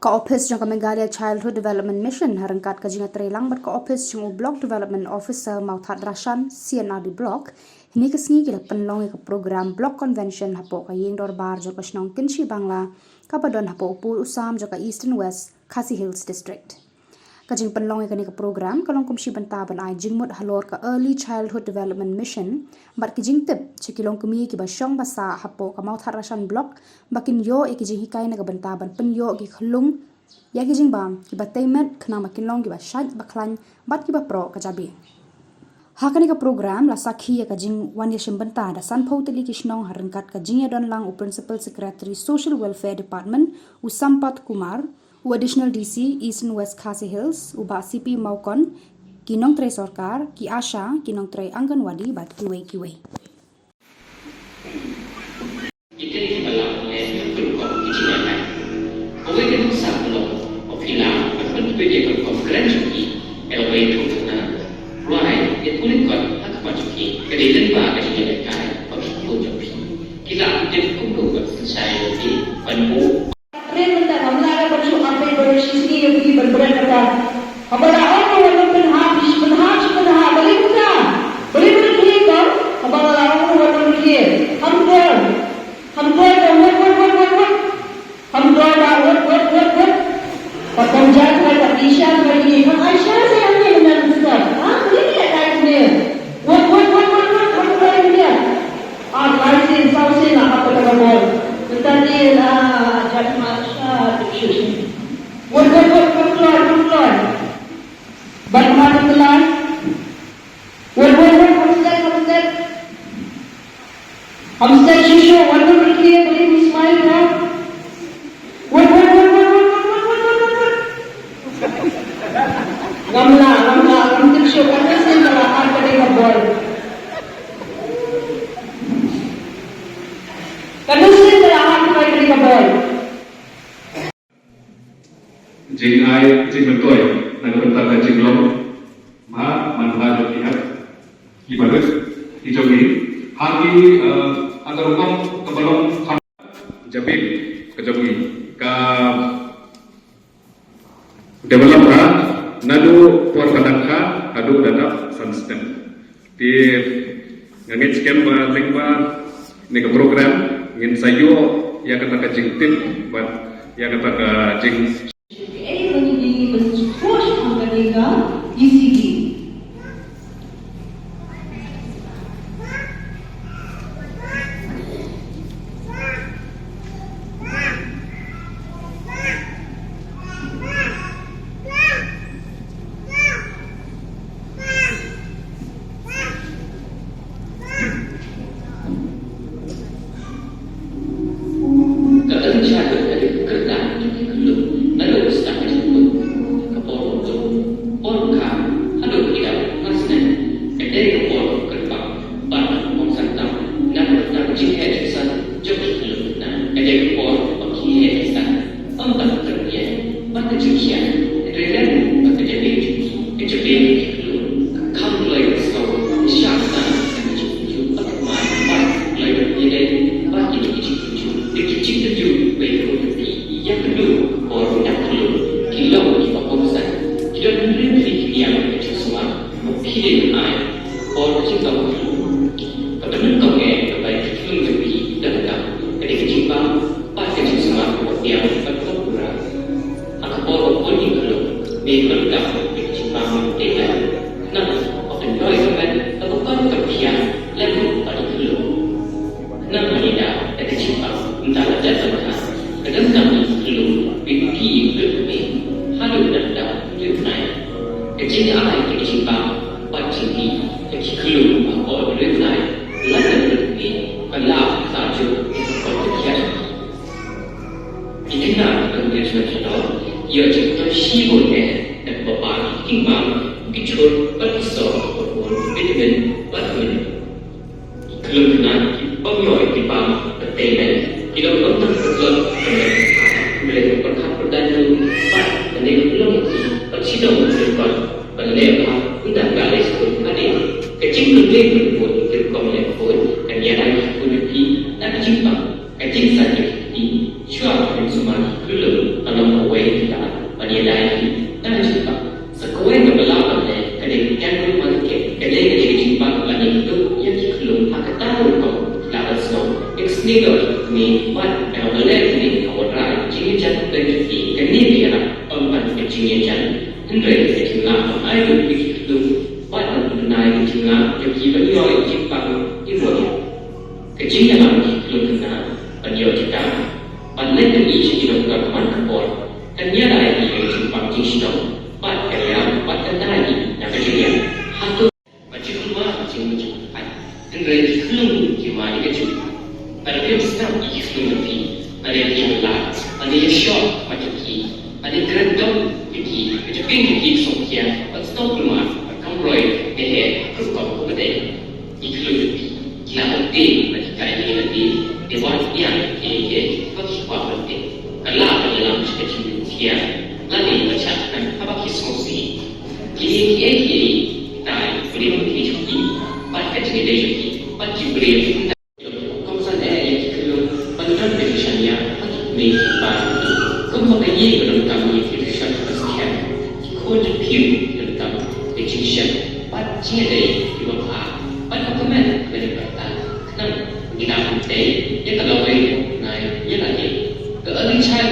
Ka-Office ng Meghalaya Childhood Development Mission harangkat kajinga trelang ber ka-Office ng Block Development Officer Mauthat Rashan CNRD Block hini kesngi gila penlong ke program Block Convention hapo ka yeng dorbar joka snong kinshi Bangla kapadon hapo upul usam joka Eastern West Khasi Hills District. Kajing penlong ke ni ke program kalong kumshi bentaban ai jingmut halor ka Early Childhood Development Mission bat kijing tip cikilong kemi ki basyong basa hapo ka Mauthat Rashan Block bakin yo e kijing hikai na bentaban penyo ki khlung ya kijing bam ki bataimet khna makin long ki ba shaj baklan bat ki ba pro kajabi. Hakani ka program la sakhi ya kajing wan yashim benta da sanpho teli kishnong harangkat kajing ya don lang u Principal Secretary Social Welfare Department u Sampat Kumar u Additional DC Eastern West Khasi Hills u ba CP Maukon kinong tre sarkar ki Asha kinong tre Anganwadi bat kiwe Kita ini malam berkong kecilnya. Awal itu satu loh, ofilah, akan berbeda berkong keren juga. Elway itu na, ruai dia kulit kot, tak kepacuki. Kedelan bah kecilnya kai, berkong jopi. Kita dia kumpul selesai lagi, penuh. Kita हमला बच्चों आपे बरसिसनी योगी बरबरन करता हमारा और वो बनहा बड़े बुरा का हमारा और वो लिए हम Pertanyaan kepada Aisyah lagi. Aisyah saya hanya benar benar. Ini ada ini. What dia? License, sausin apa kata bol. Tadi jadi masa dicuri. What keluar. Bagaimana keluar? Hamster shisho. What berkira boleh Ismail kan? Gamla, untuk show kerana saya telah ada kabel. Kerana saya telah ada kabel. Jing betul, nak bertanya jing lom, manfaat pihak ibarat hijau ini. Hari agar hukum kebelum jabin kejabui ka developer nadu puan kadangka adu data sunstem di ngangit skem ba lingba ni program ngin sayo ya kata kajing tim bat ya kata kajing Ini mensupport mereka ECD. Kecil saja ini, cuaca yang semakin gelap, alam awal ที่กันนี่เดียร์ตอนมันเป็นจริงจังนั่นเลยเป็นจริงละไอ้ดูวิธีดูว่ามันนายเป็นจริงละจะกี่ปัญญาอีกจริงปังที่รวยกันจริงอย่างนั้นที่รู้กันนะปัญญาจิตตาปัญญาเป็นอีกสิ่งที่เราต้องมันกันบ่อยกันเนี่ยได้ที่จริงปังจริงสิเราปัญญาปัญญาได้ที่อย่างเป็นจริงฮัตตุปัจจุบันจริงจริงไอ้นั่นเลยเครื่องที่มาอีกจุดแต่เรื่องสามอีกเครื่องที่ada yang belah, ada yang short macam ni, ada yang gerendam begini, macam ni soknya, stop rumah, kamroi, kerukam kepada ikut kita penting bagi kaya nanti, dewan yang bagi apa penting, kalau dalam sekecil dia, lalu macam apa kismosi, kini kita boleh menghidup ini, pada kecil ini, pada boleh không có cái gì mà đồng tâm như thế này sang các sự kiện khôi được phiêu đồng tâm để chính xác bắt chia đầy thì bằng hòa bắt không có mẹ về được bài ta năng như nào cũng thế nhất là lâu này nhất là gì ở bên trái